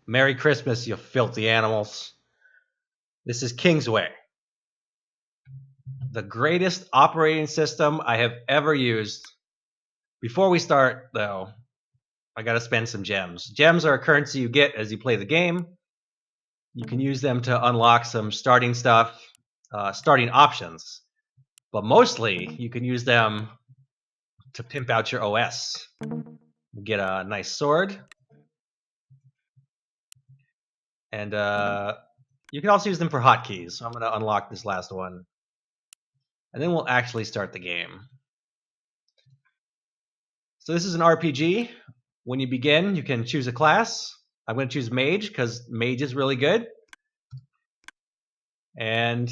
Merry Christmas, you filthy animals. This is Kingsway. The greatest operating system I have ever used. Before we start, though, I gotta spend some gems. Gems are a currency you get as you play the game. You can use them to unlock some starting stuff, starting options. But mostly, you can use them to pimp out your OS. Get a nice sword. And you can also use them for hotkeys. So I'm going to unlock this last one. And then we'll actually start the game. So this is an RPG. When you begin, you can choose a class. I'm going to choose Mage because Mage is really good. And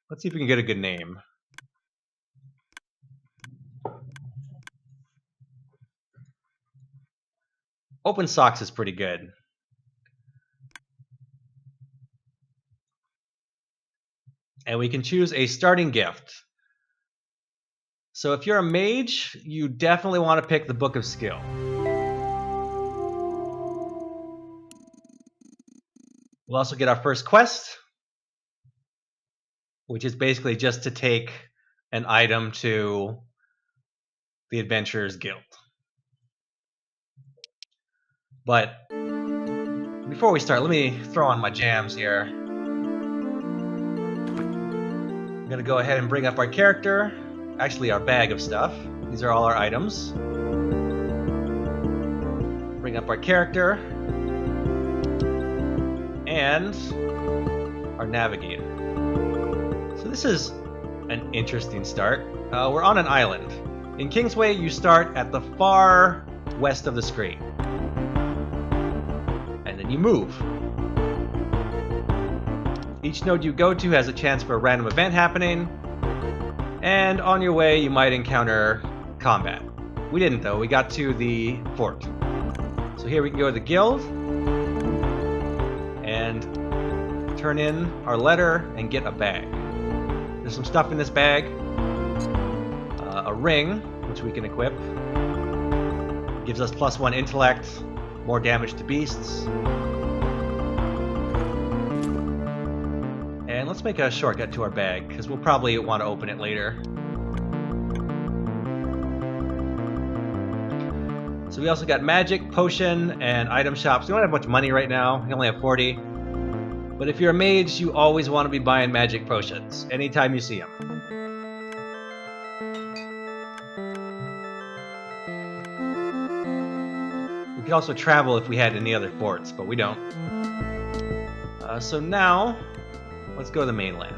let's see if we can get a good name. Open Socks is pretty good. And we can choose a starting gift. So if you're a mage, you definitely want to pick the Book of Skill. We'll also get our first quest, which is basically just to take an item to the Adventurers Guild. But before we start, let me throw on my jams here. I'm going to go ahead and bring up our character. Actually, our bag of stuff. These are all our items. Bring up our character. And our navigator. So this is an interesting start. We're on an island. In Kingsway, you start at the far west of the screen. And then you move. Each node you go to has a chance for a random event happening, and on your way you might encounter combat. We didn't though, we got to the fort. So here we can go to the guild, and turn in our letter and get a bag. There's some stuff in this bag. A ring, which we can equip. Gives us +1 intellect, more damage to beasts. And let's make a shortcut to our bag, because we'll probably want to open it later. So we also got magic, potion, and item shops. We don't have much money right now. We only have 40. But if you're a mage, you always want to be buying magic potions, anytime you see them. We could also travel if we had any other forts, but we don't. So now, let's go to the mainland.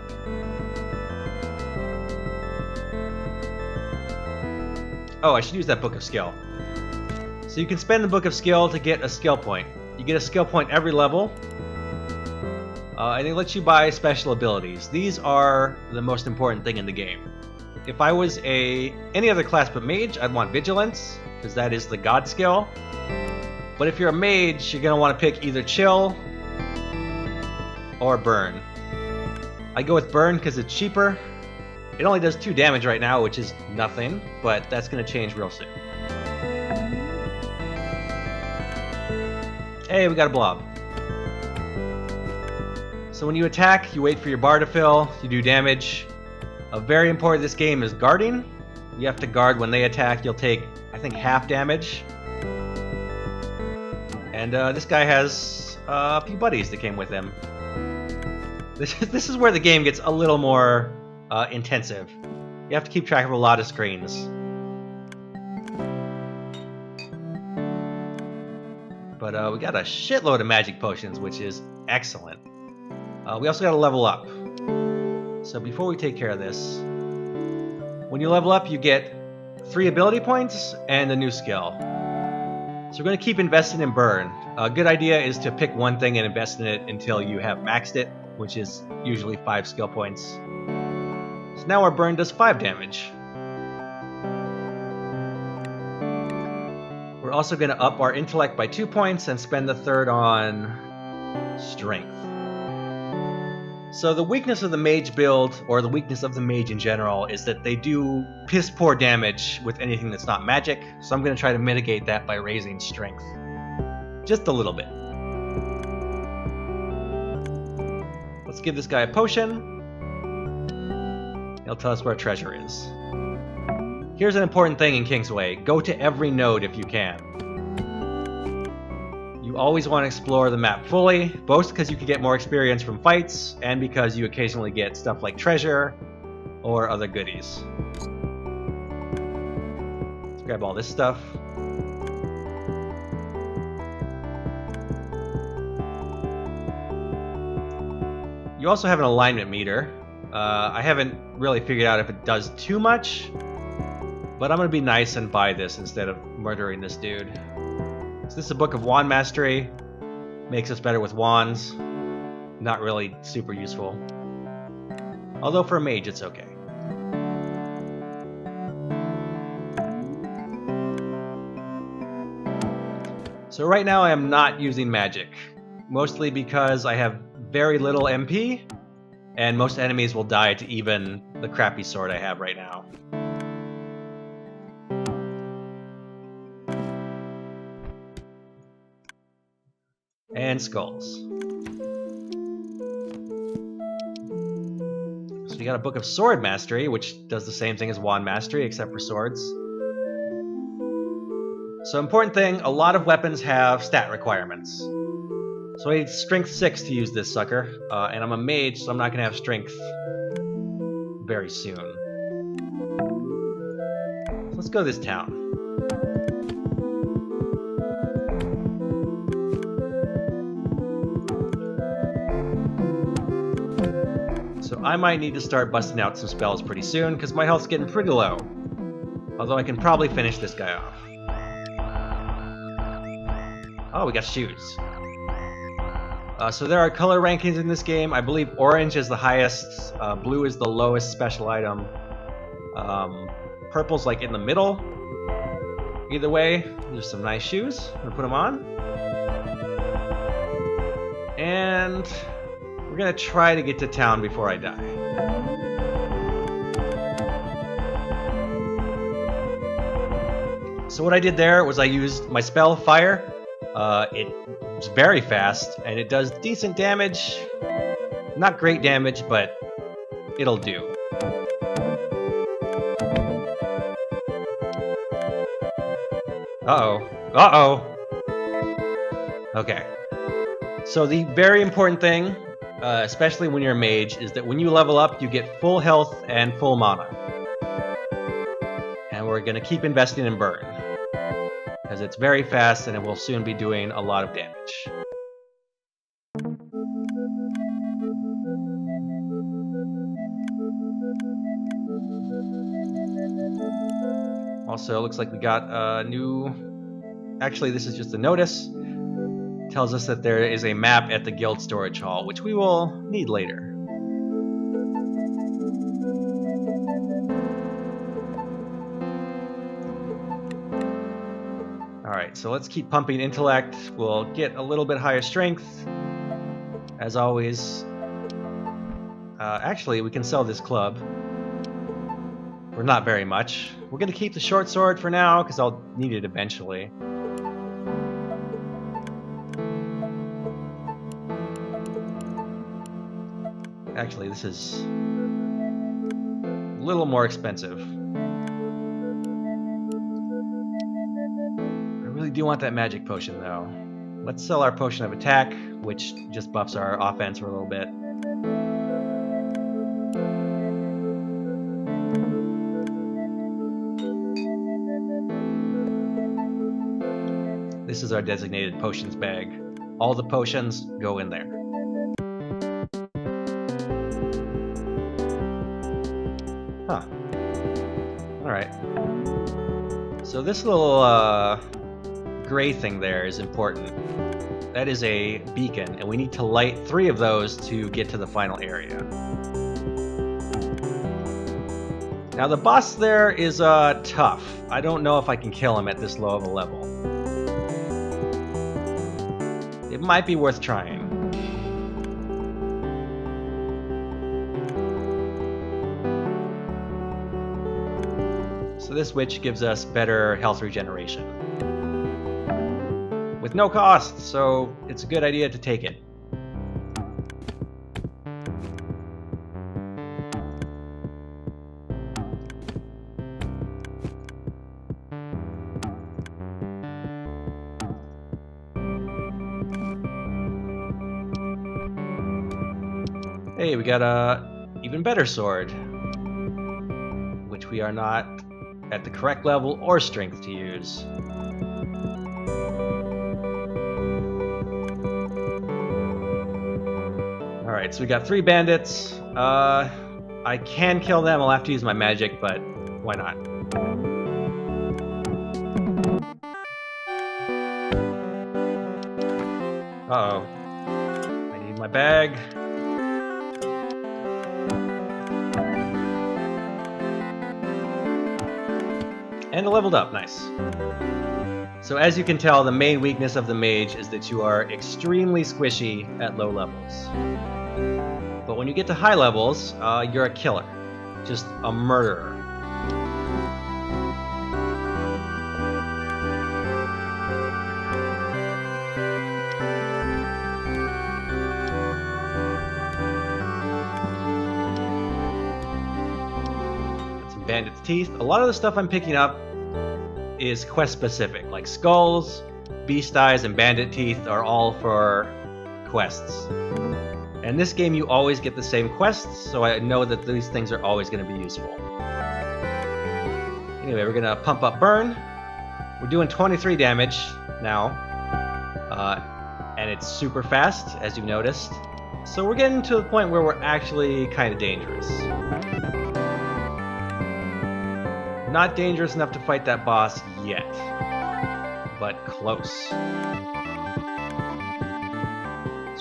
Oh, I should use that Book of Skill. So you can spend the Book of Skill to get a skill point. You get a skill point every level. And it lets you buy special abilities. These are the most important thing in the game. If I was any other class but mage, I'd want Vigilance, because that is the god skill. But if you're a mage, you're going to want to pick either Chill or Burn. I go with Burn because it's cheaper. It only does 2 damage right now, which is nothing, but that's going to change real soon. Hey, we got a blob. So when you attack, you wait for your bar to fill, you do damage. Very important in this game is guarding. You have to guard when they attack. You'll take, I think, half damage. And this guy has a few buddies that came with him. This is where the game gets a little more intensive. You have to keep track of a lot of screens. But we got a shitload of magic potions, which is excellent. We also got to level up. So before we take care of this, when you level up, you get 3 ability points and a new skill. So we're going to keep investing in Burn. A good idea is to pick one thing and invest in it until you have maxed it, which is usually 5 skill points. So now our Burn does 5 damage. We're also going to up our intellect by 2 points and spend the third on strength. So the weakness of the mage build, or the weakness of the mage in general, is that they do piss poor damage with anything that's not magic. So I'm going to try to mitigate that by raising strength. Just a little bit. Let's give this guy a potion. He'll tell us where treasure is. Here's an important thing in Kingsway. Go to every node if you can. You always want to explore the map fully, both because you can get more experience from fights, and because you occasionally get stuff like treasure or other goodies. Let's grab all this stuff. You also have an alignment meter. I haven't really figured out if it does too much, but I'm going to be nice and buy this instead of murdering this dude. So this is a book of wand mastery. Makes us better with wands. Not really super useful. Although for a mage it's okay. So right now I am not using magic. Mostly because I have very little MP, and most enemies will die to even the crappy sword I have right now. And skulls. So we got a book of sword mastery, which does the same thing as wand mastery, except for swords. So important thing, a lot of weapons have stat requirements. So I need strength 6 to use this sucker, and I'm a mage, so I'm not going to have strength very soon. So let's go to this town. So I might need to start busting out some spells pretty soon, because my health's getting pretty low. Although I can probably finish this guy off. Oh, we got shoes. So there are color rankings in this game. I believe orange is the highest, blue is the lowest special item. Purple's like in the middle. Either way, there's some nice shoes. I'm gonna put them on. And we're gonna try to get to town before I die. So what I did there was I used my spell, Fire. It's very fast, and it does decent damage. Not great damage, but it'll do. Uh-oh. Uh-oh! Okay. So the very important thing, especially when you're a mage, is that when you level up, you get full health and full mana. And we're gonna keep investing in burn, because it's very fast and it will soon be doing a lot of damage. Also, looks like we got a new... Actually, this is just a notice. It tells us that there is a map at the guild storage hall, which we will need later. Alright, so let's keep pumping intellect. We'll get a little bit higher strength, as always. Actually, we can sell this club for not very much. We're going to keep the short sword for now, because I'll need it eventually. Actually, this is a little more expensive. I really do want that magic potion, though. Let's sell our potion of attack, which just buffs our offense for a little bit. This is our designated potions bag. All the potions go in there. Huh. Alright. So this little gray thing there is important. That is a beacon, and we need to light 3 of those to get to the final area. Now the boss there is tough. I don't know if I can kill him at this low of a level. It might be worth trying. So this witch gives us better health regeneration. With no cost, so it's a good idea to take it. Hey, we got a even better sword, which we are not at the correct level or strength to use. Alright, so we got 3 bandits. I can kill them, I'll have to use my magic, but why not? Uh-oh. I need my bag. And it leveled up, nice. So as you can tell, the main weakness of the mage is that you are extremely squishy at low levels. But when you get to high levels, you're a killer. Just a murderer. Bandit's teeth. A lot of the stuff I'm picking up is quest specific, like skulls, beast eyes, and bandit teeth are all for quests. And in this game you always get the same quests, so I know that these things are always going to be useful. Anyway, we're going to pump up burn. We're doing 23 damage now, and it's super fast, as you've noticed. So we're getting to the point where we're actually kind of dangerous. Not dangerous enough to fight that boss yet, but close. So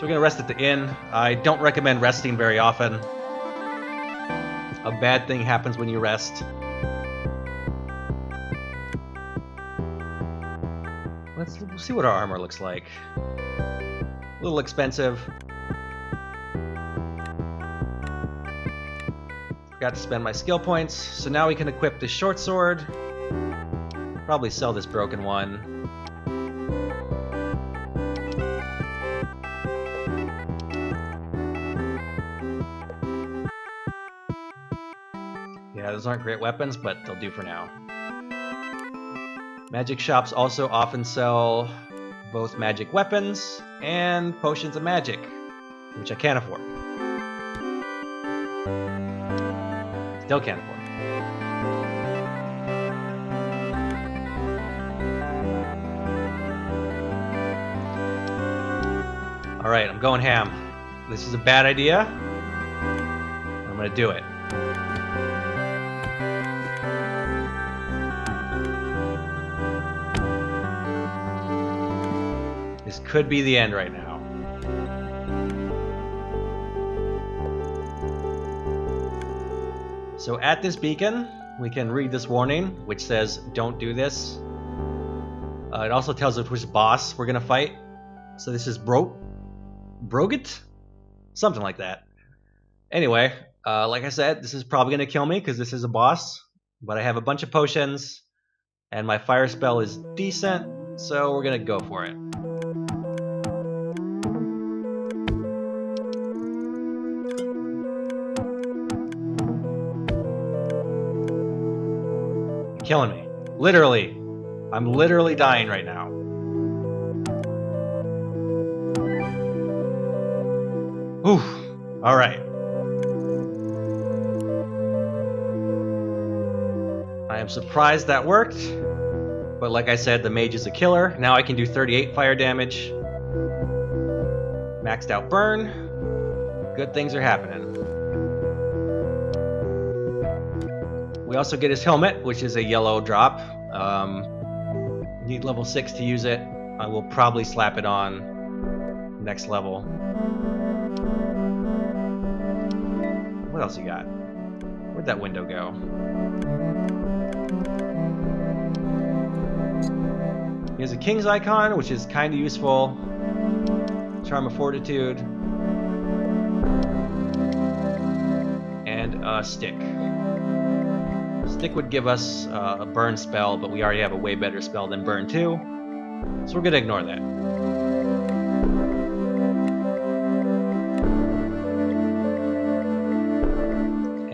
we're gonna rest at the inn. I don't recommend resting very often. A bad thing happens when you rest. Let's see what our armor looks like. A little expensive. Forgot to spend my skill points, so now we can equip the short sword. Probably sell this broken one. Yeah, those aren't great weapons, but they'll do for now. Magic shops also often sell both magic weapons and potions of magic, which I can't afford. Still can't afford. Alright, I'm going ham. This is a bad idea. I'm gonna do it. This could be the end right now. So at this beacon, we can read this warning, which says, don't do this. It also tells us which boss we're gonna fight. So this is Brogit? Something like that. Anyway, like I said, this is probably gonna kill me because this is a boss, but I have a bunch of potions, and my fire spell is decent, so we're gonna go for it. Killing me. Literally. I'm literally dying right now. Oof. Alright. I am surprised that worked. But like I said, the mage is a killer. Now I can do 38 fire damage. Maxed out burn. Good things are happening. We also get his helmet, which is a yellow drop. Need level 6 to use it. I will probably slap it on next level. What else you got? Where'd that window go? He has a king's icon, which is kind of useful. Charm of Fortitude. And a stick. Stick would give us a burn spell, but we already have a way better spell than burn 2, so we're gonna ignore that.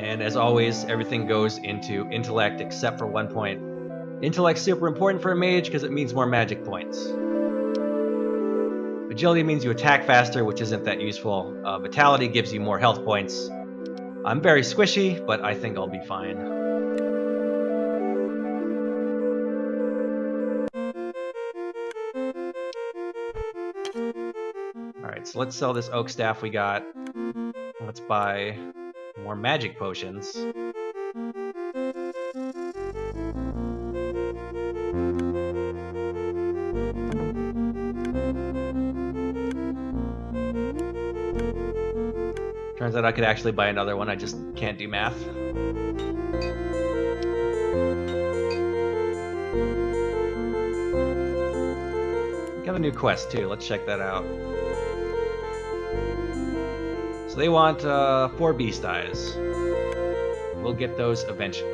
And as always, everything goes into intellect except for 1 point. Intellect's super important for a mage because it means more magic points. Agility means you attack faster, which isn't that useful. Vitality gives you more health points. I'm very squishy, but I think I'll be fine. Alright, so let's sell this oak staff we got. Let's buy more magic potions. Turns out I could actually buy another one, I just can't do math. We got a new quest too, let's check that out. So they want 4 beast eyes. We'll get those eventually.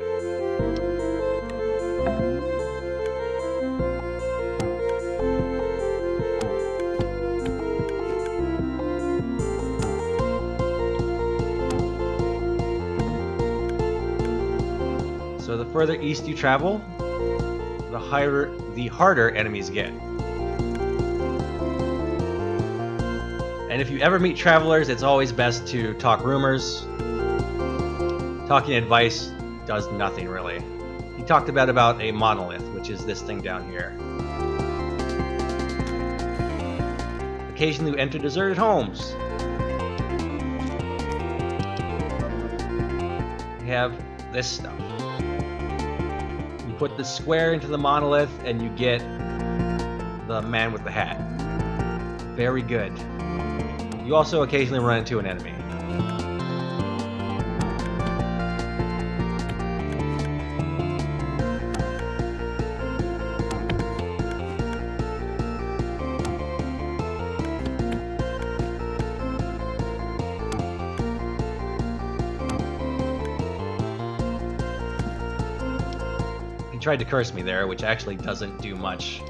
So the further east you travel, the harder enemies get. And if you ever meet travelers, it's always best to talk rumors. Talking advice does nothing really. He talked about a monolith, which is this thing down here. Occasionally you enter deserted homes. We have this stuff. You put the square into the monolith and you get the man with the hat. Very good. You also occasionally run into an enemy. He tried to curse me there, which actually doesn't do much.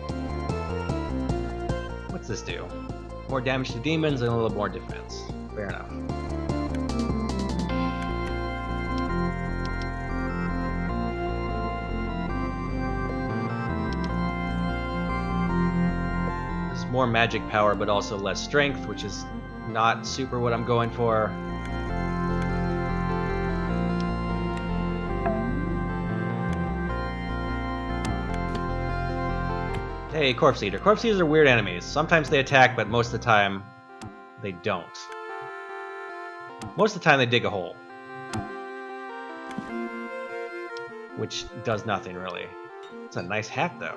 What's this do? More damage to demons and a little more defense. Fair enough. There's more magic power, but also less strength, which is not super what I'm going for. Hey, Corpse Eater. Corpse Eaters are weird enemies. Sometimes they attack, but most of the time, they don't. Most of the time, they dig a hole. Which does nothing, really. It's a nice hat, though.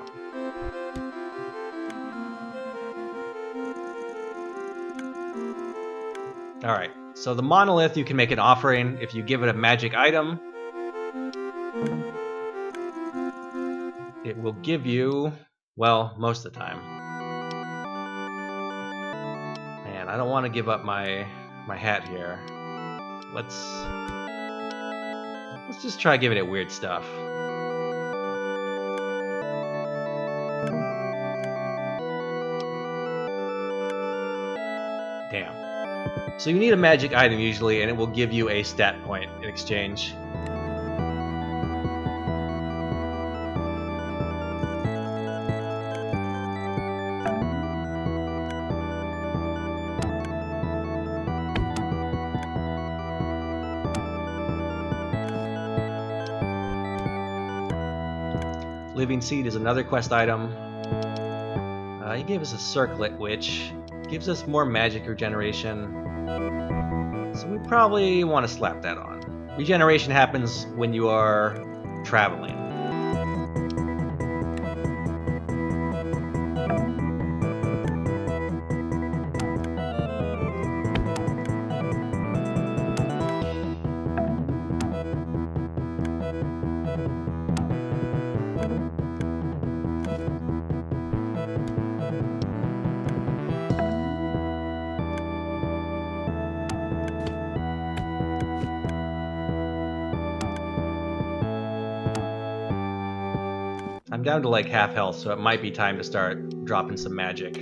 Alright, so the monolith, you can make an offering if you give it a magic item. It will give you... well, most of the time. Man, I don't want to give up my hat here. Let's just try giving it weird stuff. Damn. So you need a magic item usually, and it will give you a stat point in exchange. Living Seed is another quest item. He gave us a circlet, which gives us more magic regeneration. So we probably want to slap that on. Regeneration happens when you are traveling. I'm down to like half health, so it might be time to start dropping some magic.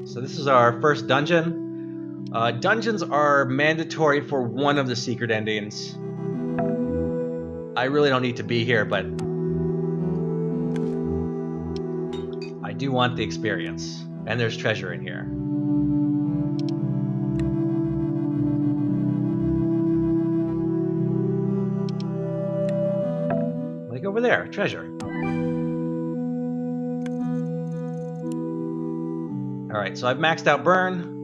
So this is our first dungeon. Dungeons are mandatory for one of the secret endings. I really don't need to be here, but do want the experience. And there's treasure in here. Like over there, treasure. Alright, so I've maxed out burn.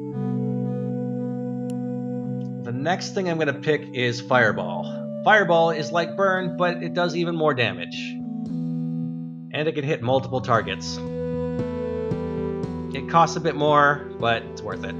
The next thing I'm going to pick is Fireball. Fireball is like burn, but it does even more damage. And it can hit multiple targets. It costs a bit more, but it's worth it.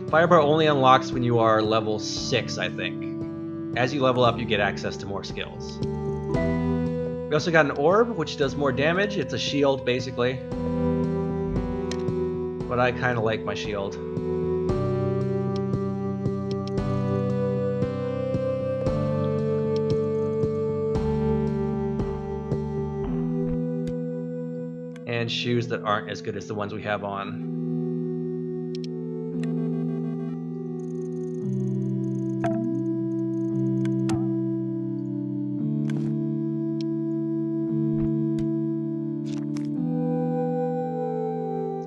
Fireball only unlocks when you are level 6, I think. As you level up, you get access to more skills. We also got an orb, which does more damage. It's a shield, basically. But I kind of like my shield. And shoes that aren't as good as the ones we have on.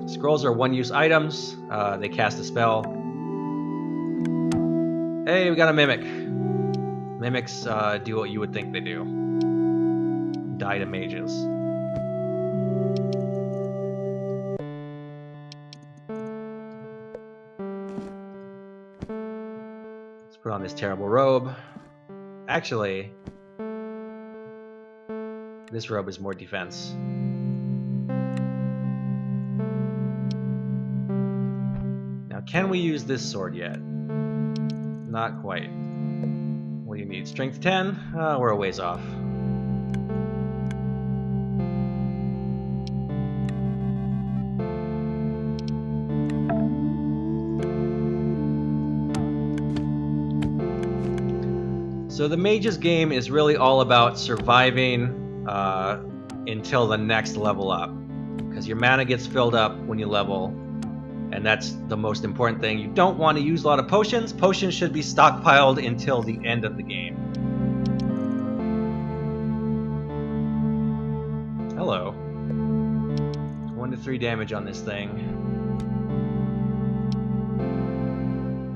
Scrolls are one-use items. They cast a spell. Hey, we got a mimic. Mimics do what you would think they do. Die to mages. Let's put on this terrible robe. Actually, this robe is more defense. Can we use this sword yet? Not quite. What do you need? Strength 10? We're a ways off. So the mage's game is really all about surviving until the next level up. Because your mana gets filled up when you level. And that's the most important thing. You don't want to use a lot of potions. Potions should be stockpiled until the end of the game. Hello. 1 to 3 damage on this thing.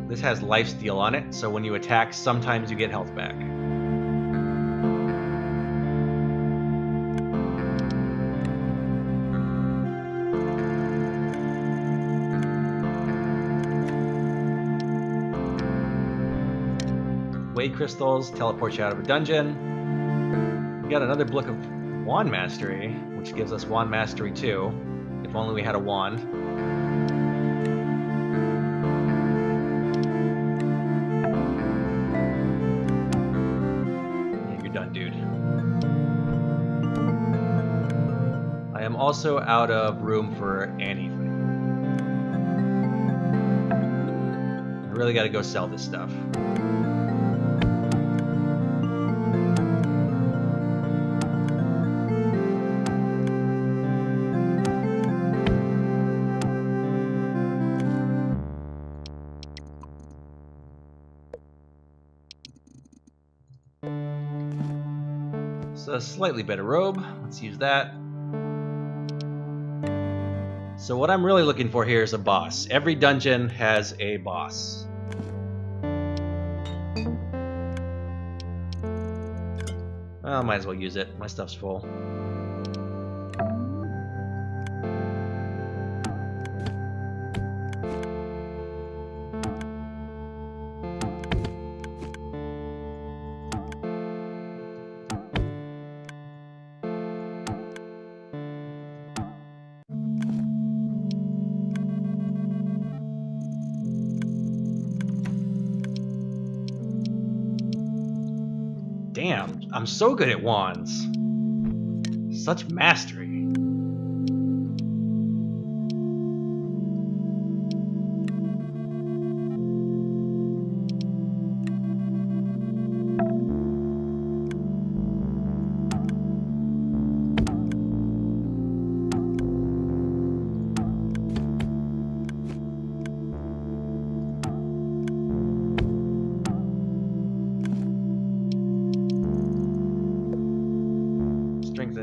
This has lifesteal on it, so when you attack, sometimes you get health back. Wade crystals teleport you out of a dungeon. We got another book of wand mastery, which gives us wand mastery 2. If only we had a wand. Yeah, you're done, dude. I am also out of room for anything. I really gotta go sell this stuff. A slightly better robe. Let's use that. So what I'm really looking for here is a boss. Every dungeon has a boss. Well, might as well use it. My stuff's full. Damn, I'm so good at wands. Such mastery.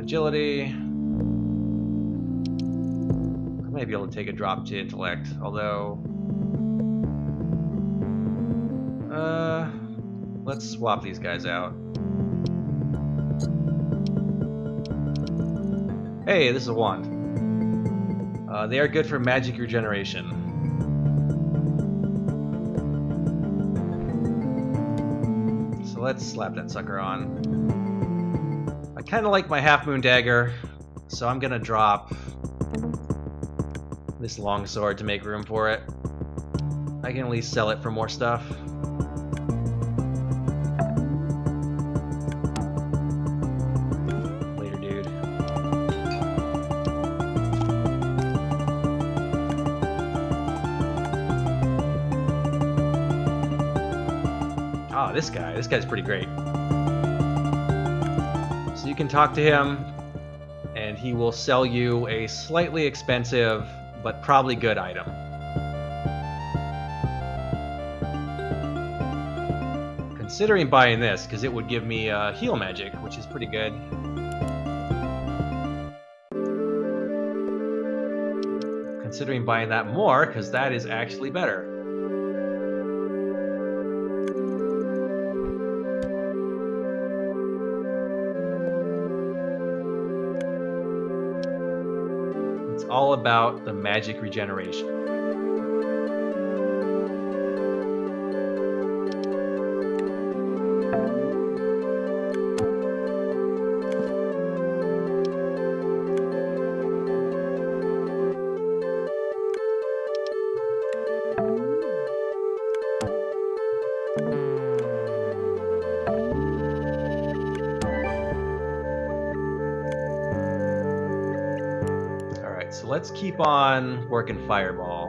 agility. I might be able to take a drop to intellect, although... let's swap these guys out. Hey, this is a wand. They are good for magic regeneration. So let's slap that sucker on. I kind of like my Half Moon Dagger, so I'm gonna drop this longsword to make room for it. I can at least sell it for more stuff. Later, dude. Ah, this guy's pretty great. So you can talk to him, and he will sell you a slightly expensive, but probably good item. Considering buying this, because it would give me heal magic, which is pretty good. Considering buying that more, because that is actually better. All about the magic regeneration. So let's keep on working Fireball.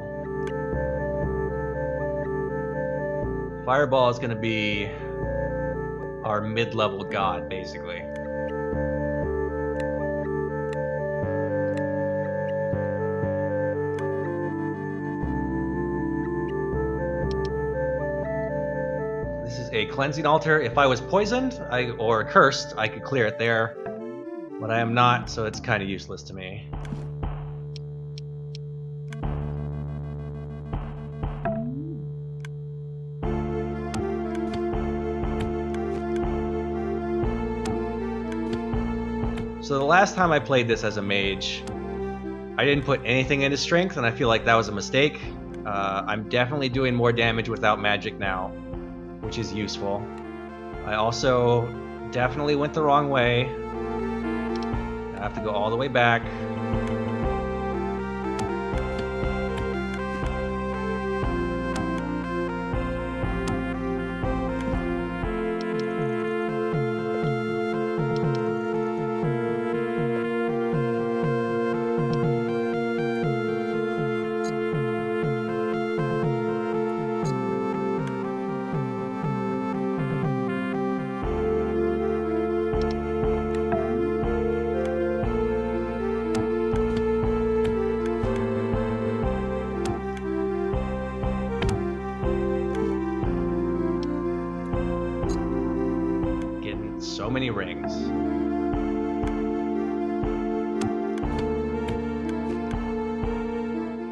Fireball is going to be our mid-level god, basically. This is a cleansing altar. If I was poisoned or cursed, I could clear it there. But I am not, so it's kind of useless to me. So the last time I played this as a mage, I didn't put anything into strength, and I feel like that was a mistake. I'm definitely doing more damage without magic now, which is useful. I also definitely went the wrong way. I have to go all the way back. So many rings.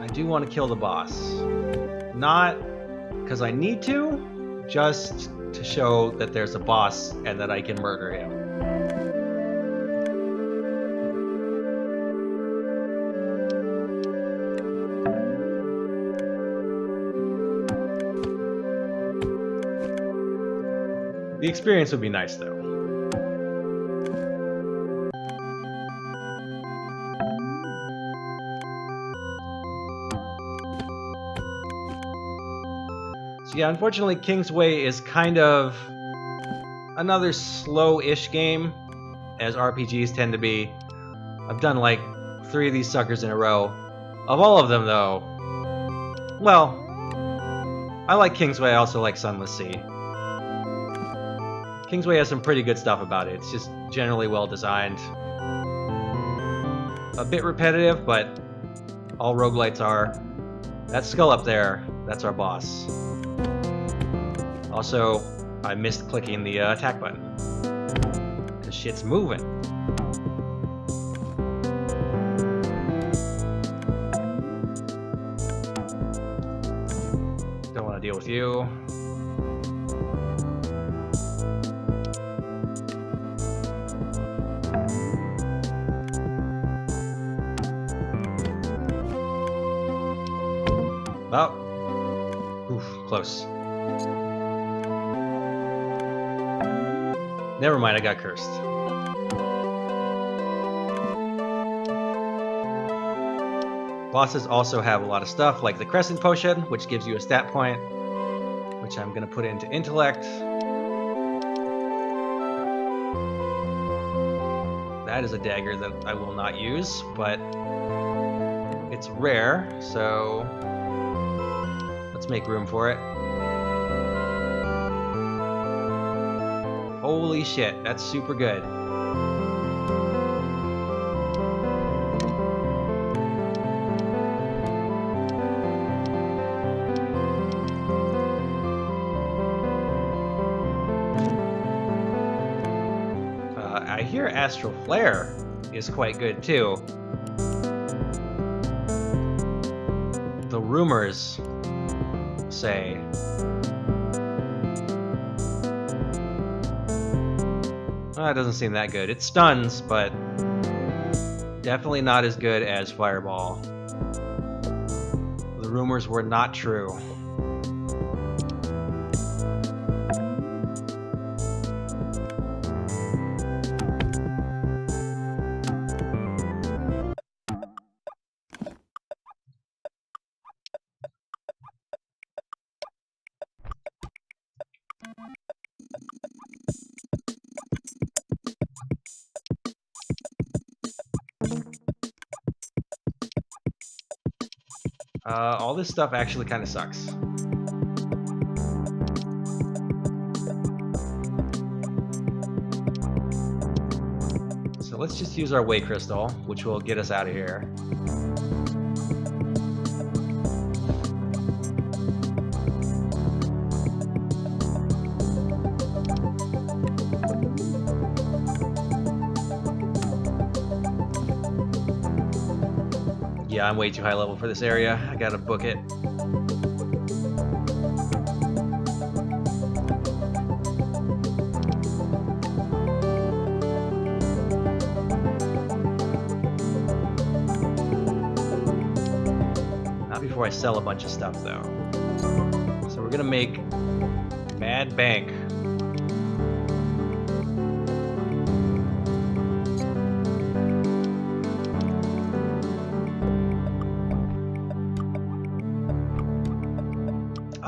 I do want to kill the boss. Not because I need to, just to show that there's a boss and that I can murder him. The experience would be nice though. Yeah, unfortunately, Kingsway is kind of another slow-ish game, as RPGs tend to be. I've done like 3 of these suckers in a row. Of all of them, though, well, I like Kingsway, I also like Sunless Sea. Kingsway has some pretty good stuff about it. It's just generally well-designed. A bit repetitive, but all roguelites are. That skull up there, that's our boss. Also, I missed clicking the attack button. Because shit's moving. with you. Oh. Oof, close. Never mind, I got cursed. Bosses also have a lot of stuff, like the Crescent Potion, which gives you a stat point, which I'm going to put into Intellect. That is a dagger that I will not use, but it's rare, so let's make room for it. Holy shit, that's super good. I hear Astral Flare is quite good too. The rumors say. Well, it doesn't seem that good. It stuns, but definitely not as good as Fireball. The rumors were not true. All this stuff actually kind of sucks. So let's just use our Way Crystal, which will get us out of here. Yeah, I'm way too high level for this area. I gotta book it. Not before I sell a bunch of stuff, though. So we're gonna make Mad Bank.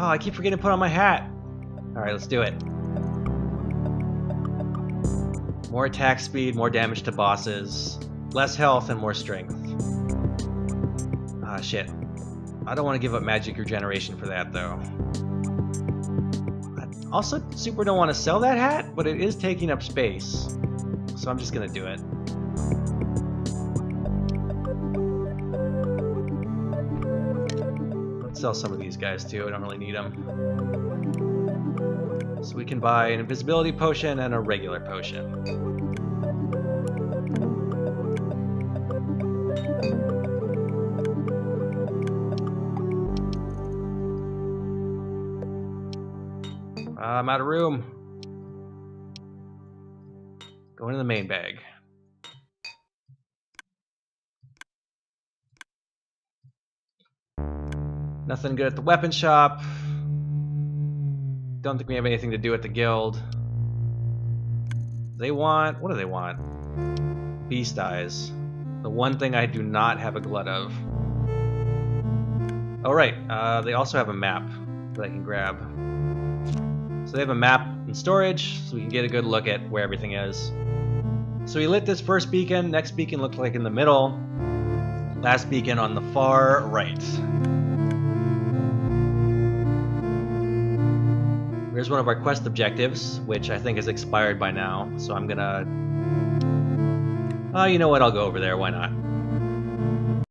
Oh, I keep forgetting to put on my hat. Alright, let's do it. More attack speed, more damage to bosses, less health, and more strength. Ah, shit. I don't want to give up magic regeneration for that, though. I also super don't want to sell that hat, but it is taking up space. So I'm just gonna do it. Sell some of these guys too, I don't really need them. So we can buy an invisibility potion and a regular potion. I'm out of room. Go into the main bag. Nothing good at the weapon shop. Don't think we have anything to do at the guild. They want... what do they want? Beast eyes. The one thing I do not have a glut of. Oh right, they also have a map that I can grab. So they have a map in storage, so we can get a good look at where everything is. So we lit this first beacon, next beacon looked like in the middle, last beacon on the far right. Here's one of our quest objectives, which I think has expired by now, so I'm gonna... you know what, I'll go over there, why not?